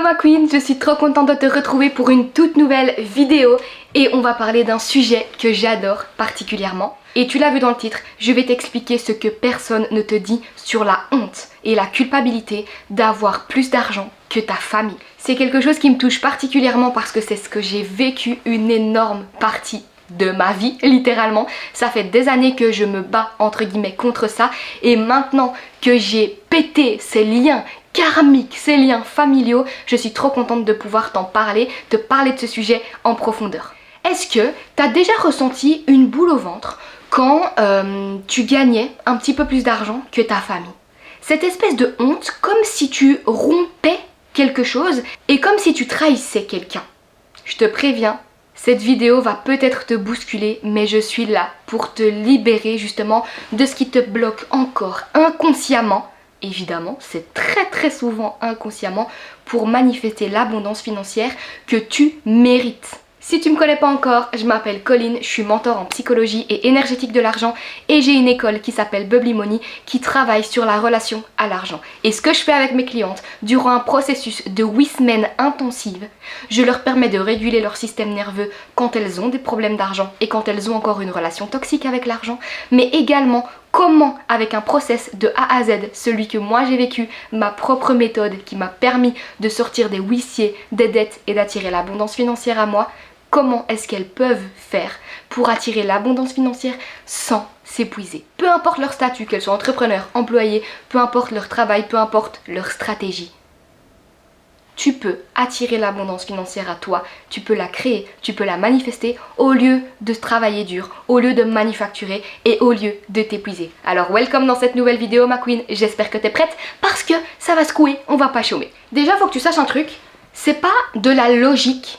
ma queen, je suis trop contente de te retrouver pour une toute nouvelle vidéo et on va parler d'un sujet que j'adore particulièrement. Et tu l'as vu dans le titre, je vais t'expliquer ce que personne ne te dit sur la honte et la culpabilité d'avoir plus d'argent que ta famille. C'est quelque chose qui me touche particulièrement parce que c'est ce que j'ai vécu une énorme partie de ma vie, littéralement. Ça fait des années que je me bats entre guillemets contre ça et maintenant que j'ai pété ces liens karmiques, ces liens familiaux, je suis trop contente de pouvoir t'en parler, te parler de ce sujet en profondeur. Est-ce que tu as déjà ressenti une boule au ventre quand tu gagnais un petit peu plus d'argent que ta famille? Cette espèce de honte, comme si tu rompais quelque chose et comme si tu trahissais quelqu'un. Je te préviens, cette vidéo va peut-être te bousculer, mais je suis là pour te libérer justement de ce qui te bloque encore inconsciemment. Évidemment, c'est très souvent inconsciemment pour manifester l'abondance financière que tu mérites. Si tu me connais pas encore, je m'appelle Colline, je suis mentor en psychologie et énergétique de l'argent et j'ai une école qui s'appelle Bubbly Money qui travaille sur la relation à l'argent. Et ce que je fais avec mes clientes durant un processus de 8 semaines intensives, je leur permets de réguler leur système nerveux quand elles ont des problèmes d'argent et quand elles ont encore une relation toxique avec l'argent, mais également comment, avec un process de A à Z, celui que moi j'ai vécu, ma propre méthode qui m'a permis de sortir des huissiers, des dettes et d'attirer l'abondance financière à moi, comment est-ce qu'elles peuvent faire pour attirer l'abondance financière sans s'épuiser. Peu importe leur statut, qu'elles soient entrepreneurs, employés, peu importe leur travail, peu importe leur stratégie. Tu peux attirer l'abondance financière à toi, tu peux la créer, tu peux la manifester au lieu de travailler dur, au lieu de manufacturer et au lieu de t'épuiser. Alors welcome dans cette nouvelle vidéo ma queen, j'espère que t'es prête parce que ça va secouer, on va pas chômer. Déjà faut que tu saches un truc, c'est pas de la logique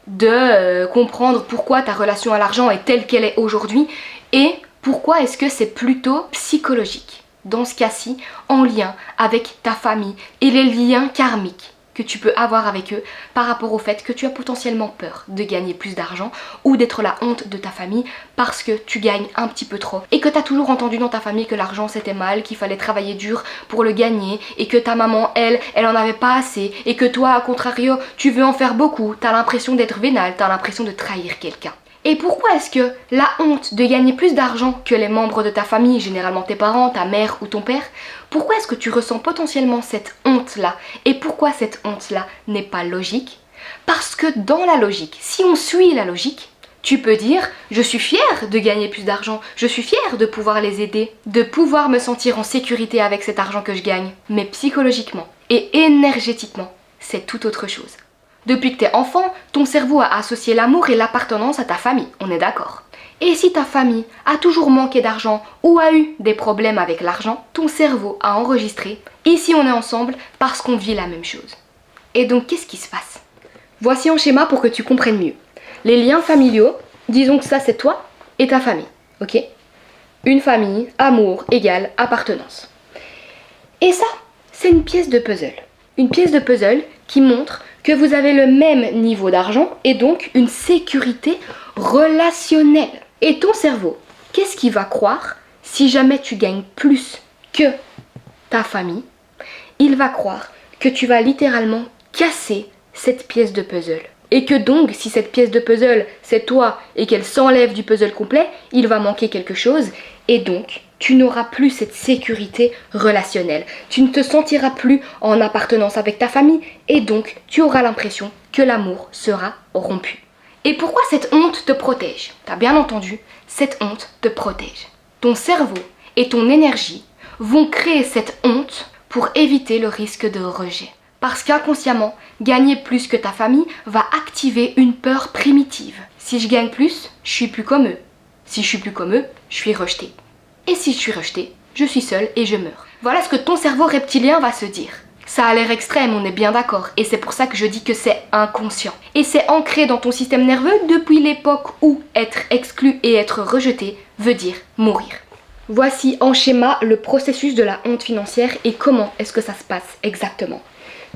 de comprendre pourquoi ta relation à l'argent est telle qu'elle est aujourd'hui et pourquoi est-ce que c'est plutôt psychologique. Dans ce cas-ci, en lien avec ta famille et les liens karmiques que tu peux avoir avec eux par rapport au fait que tu as potentiellement peur de gagner plus d'argent ou d'être la honte de ta famille parce que tu gagnes un petit peu trop et que tu as toujours entendu dans ta famille que l'argent c'était mal, qu'il fallait travailler dur pour le gagner et que ta maman, elle en avait pas assez et que toi, à contrario, tu veux en faire beaucoup, tu as l'impression d'être vénal, tu as l'impression de trahir quelqu'un. Et pourquoi est-ce que la honte de gagner plus d'argent que les membres de ta famille, généralement tes parents, ta mère ou ton père, pourquoi est-ce que tu ressens potentiellement cette honte-là? Et pourquoi cette honte-là n'est pas logique? Parce que dans la logique, si on suit la logique, tu peux dire « je suis fière de gagner plus d'argent, je suis fière de pouvoir les aider, de pouvoir me sentir en sécurité avec cet argent que je gagne ». Mais psychologiquement et énergétiquement, c'est tout autre chose. Depuis que t'es enfant, ton cerveau a associé l'amour et l'appartenance à ta famille, on est d'accord. Et si ta famille a toujours manqué d'argent ou a eu des problèmes avec l'argent, ton cerveau a enregistré « ici on est ensemble parce qu'on vit la même chose ». Et donc qu'est-ce qui se passe? Voici un schéma pour que tu comprennes mieux. Les liens familiaux, disons que ça c'est toi et ta famille, ok? Une famille, amour égale appartenance. Et ça, c'est une pièce de puzzle. Une pièce de puzzle qui montre que vous avez le même niveau d'argent et donc une sécurité relationnelle. Et ton cerveau, qu'est-ce qu'il va croire si jamais tu gagnes plus que ta famille? Il va croire que tu vas littéralement casser cette pièce de puzzle. Et que donc, si cette pièce de puzzle, c'est toi et qu'elle s'enlève du puzzle complet, il va manquer quelque chose et donc tu n'auras plus cette sécurité relationnelle. Tu ne te sentiras plus en appartenance avec ta famille et donc tu auras l'impression que l'amour sera rompu. Et pourquoi cette honte te protège? T'as bien entendu, cette honte te protège. Ton cerveau et ton énergie vont créer cette honte pour éviter le risque de rejet. Parce qu'inconsciemment, gagner plus que ta famille va activer une peur primitive. Si je gagne plus, je suis plus comme eux. Si je suis plus comme eux, je suis rejetée. Et si je suis rejetée, je suis seule et je meurs. Voilà ce que ton cerveau reptilien va se dire. Ça a l'air extrême, on est bien d'accord, et c'est pour ça que je dis que c'est inconscient. Et c'est ancré dans ton système nerveux depuis l'époque où être exclu et être rejeté veut dire mourir. Voici en schéma le processus de la honte financière et comment est-ce que ça se passe exactement.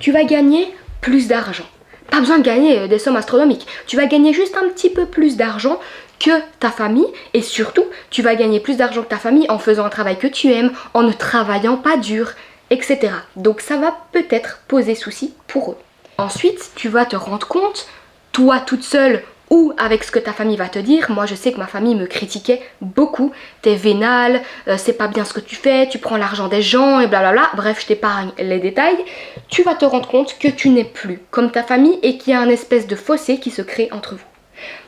Tu vas gagner plus d'argent. Pas besoin de gagner des sommes astronomiques. Tu vas gagner juste un petit peu plus d'argent que ta famille et surtout, tu vas gagner plus d'argent que ta famille en faisant un travail que tu aimes, en ne travaillant pas dur, etc. Donc ça va peut-être poser souci pour eux. Ensuite, tu vas te rendre compte, toi toute seule ou avec ce que ta famille va te dire. Moi je sais que ma famille me critiquait beaucoup. T'es vénale, c'est pas bien ce que tu fais, tu prends l'argent des gens et blablabla. Bref, je t'épargne les détails. Tu vas te rendre compte que tu n'es plus comme ta famille et qu'il y a un espèce de fossé qui se crée entre vous.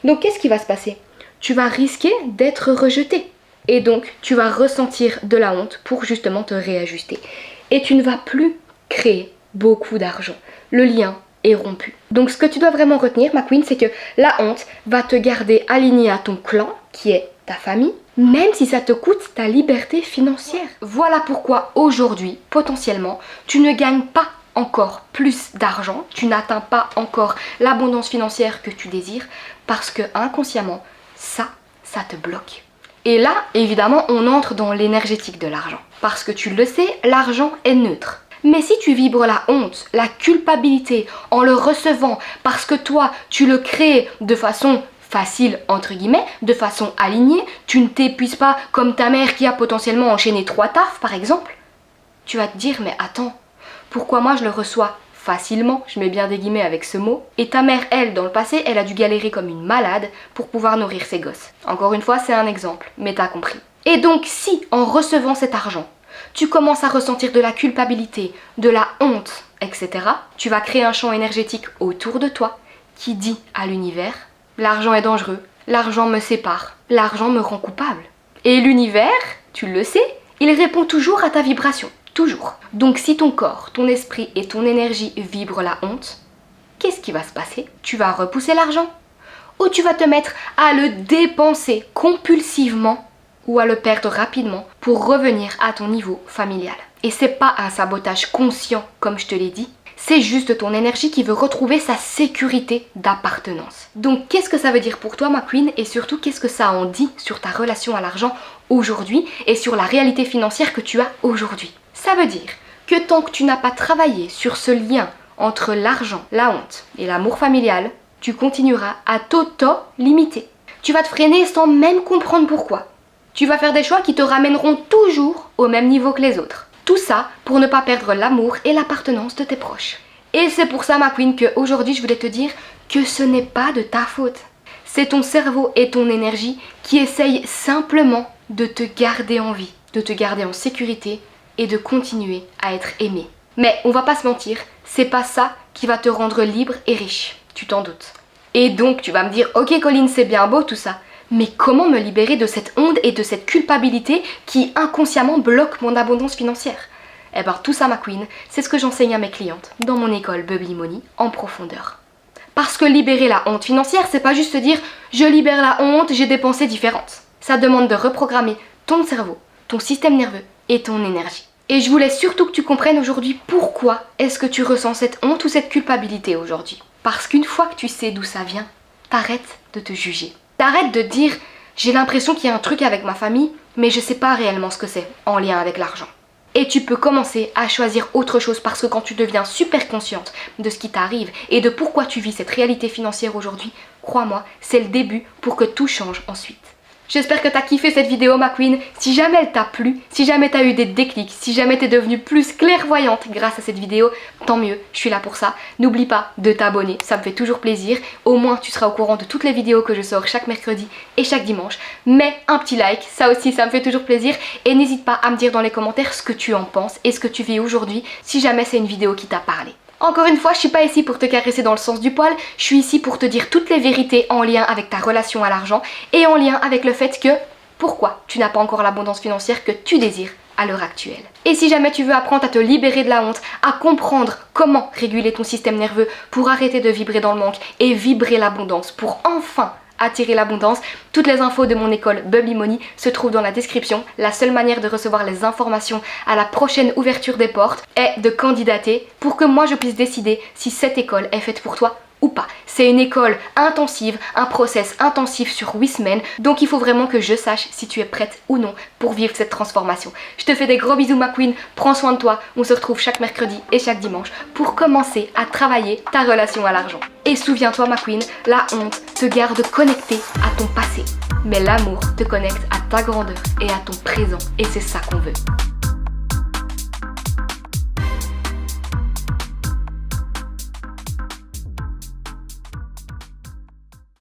Donc qu'est-ce qui va se passer? Tu vas risquer d'être rejeté. Et donc tu vas ressentir de la honte pour justement te réajuster. Et tu ne vas plus créer beaucoup d'argent. Le lien est rompu. Donc ce que tu dois vraiment retenir, ma queen, c'est que la honte va te garder aligné à ton clan, qui est ta famille, même si ça te coûte ta liberté financière. Voilà pourquoi aujourd'hui, potentiellement, tu ne gagnes pas encore plus d'argent, tu n'atteins pas encore l'abondance financière que tu désires, parce que inconsciemment, ça te bloque. Et là, évidemment, on entre dans l'énergétique de l'argent. Parce que tu le sais, l'argent est neutre. Mais si tu vibres la honte, la culpabilité en le recevant parce que toi, tu le crées de façon facile, entre guillemets, de façon alignée, tu ne t'épuises pas comme ta mère qui a potentiellement enchaîné 3 tafs, par exemple, tu vas te dire, mais attends, pourquoi moi je le reçois facilement, je mets bien des guillemets avec ce mot, et ta mère, elle, dans le passé, elle a dû galérer comme une malade pour pouvoir nourrir ses gosses. Encore une fois, c'est un exemple, mais t'as compris. Et donc, si, en recevant cet argent, tu commences à ressentir de la culpabilité, de la honte, etc., tu vas créer un champ énergétique autour de toi qui dit à l'univers « L'argent est dangereux, l'argent me sépare, l'argent me rend coupable. » Et l'univers, tu le sais, il répond toujours à ta vibration, toujours. Donc si ton corps, ton esprit et ton énergie vibrent la honte, qu'est-ce qui va se passer? Tu vas repousser l'argent ou tu vas te mettre à le dépenser compulsivement ou à le perdre rapidement pour revenir à ton niveau familial. Et c'est pas un sabotage conscient comme je te l'ai dit, c'est juste ton énergie qui veut retrouver sa sécurité d'appartenance. Donc qu'est-ce que ça veut dire pour toi ma queen et surtout qu'est-ce que ça en dit sur ta relation à l'argent aujourd'hui et sur la réalité financière que tu as aujourd'hui? Ça veut dire que tant que tu n'as pas travaillé sur ce lien entre l'argent, la honte et l'amour familial, tu continueras à t'auto-limiter. Tu vas te freiner sans même comprendre pourquoi. Tu vas faire des choix qui te ramèneront toujours au même niveau que les autres. Tout ça pour ne pas perdre l'amour et l'appartenance de tes proches. Et c'est pour ça ma queen qu'aujourd'hui je voulais te dire que ce n'est pas de ta faute. C'est ton cerveau et ton énergie qui essayent simplement de te garder en vie, de te garder en sécurité et de continuer à être aimé. Mais on va pas se mentir, c'est pas ça qui va te rendre libre et riche, tu t'en doutes. Et donc tu vas me dire, ok Colline, c'est bien beau tout ça, mais comment me libérer de cette honte et de cette culpabilité qui inconsciemment bloque mon abondance financière? Eh ben tout ça ma queen, c'est ce que j'enseigne à mes clientes dans mon école Bubbly Money en profondeur. Parce que libérer la honte financière, c'est pas juste dire je libère la honte, j'ai des pensées différentes. Ça demande de reprogrammer ton cerveau, ton système nerveux et ton énergie. Et je voulais surtout que tu comprennes aujourd'hui pourquoi est-ce que tu ressens cette honte ou cette culpabilité aujourd'hui. Parce qu'une fois que tu sais d'où ça vient, t'arrêtes de te juger. T'arrêtes de te dire j'ai l'impression qu'il y a un truc avec ma famille, mais je sais pas réellement ce que c'est en lien avec l'argent. Et tu peux commencer à choisir autre chose parce que quand tu deviens super consciente de ce qui t'arrive et de pourquoi tu vis cette réalité financière aujourd'hui, crois-moi, c'est le début pour que tout change ensuite. J'espère que t'as kiffé cette vidéo ma queen. Si jamais elle t'a plu, si jamais t'as eu des déclics, si jamais t'es devenue plus clairvoyante grâce à cette vidéo, tant mieux, je suis là pour ça. N'oublie pas de t'abonner, ça me fait toujours plaisir. Au moins tu seras au courant de toutes les vidéos que je sors chaque mercredi et chaque dimanche. Mets un petit like, ça aussi ça me fait toujours plaisir. Et n'hésite pas à me dire dans les commentaires ce que tu en penses et ce que tu vis aujourd'hui si jamais c'est une vidéo qui t'a parlé. Encore une fois, je suis pas ici pour te caresser dans le sens du poil, je suis ici pour te dire toutes les vérités en lien avec ta relation à l'argent et en lien avec le fait que pourquoi tu n'as pas encore l'abondance financière que tu désires à l'heure actuelle. Et si jamais tu veux apprendre à te libérer de la honte, à comprendre comment réguler ton système nerveux pour arrêter de vibrer dans le manque et vibrer l'abondance pour enfin attirer l'abondance, toutes les infos de mon école Bubbly Money se trouvent dans la description. La seule manière de recevoir les informations à la prochaine ouverture des portes est de candidater pour que moi je puisse décider si cette école est faite pour toi ou pas. C'est une école intensive, un process intensif sur 8 semaines, donc il faut vraiment que je sache si tu es prête ou non pour vivre cette transformation. Je te fais des gros bisous ma queen, prends soin de toi, on se retrouve chaque mercredi et chaque dimanche pour commencer à travailler ta relation à l'argent. Et souviens-toi ma queen, la honte te garde connecté à ton passé, mais l'amour te connecte à ta grandeur et à ton présent, et c'est ça qu'on veut.